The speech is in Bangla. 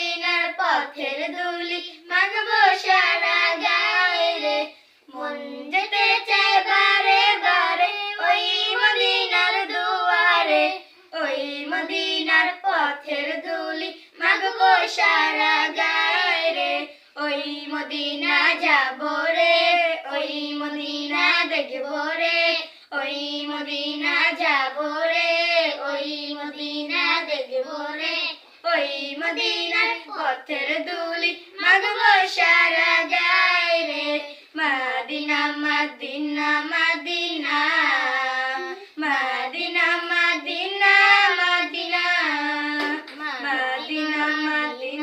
মদিনার পথের ধুলি মাখবো সারা গায়ে রে মন যেতে চায় বারে বারে ওই মদিনার দুয়ারে ওই মদিনার পথের ধুলি মাখবো সারা গায়ে রে ওই মদিনা যাবো রে ওই মদিনা দেখবো রে ওই মদিনা যাবো রে ওই মদিনা দেখবো রে ওই মদিনার পথের ধুলি মাখবো সারা গায়ে রে মদিনা মদিনা মদিনা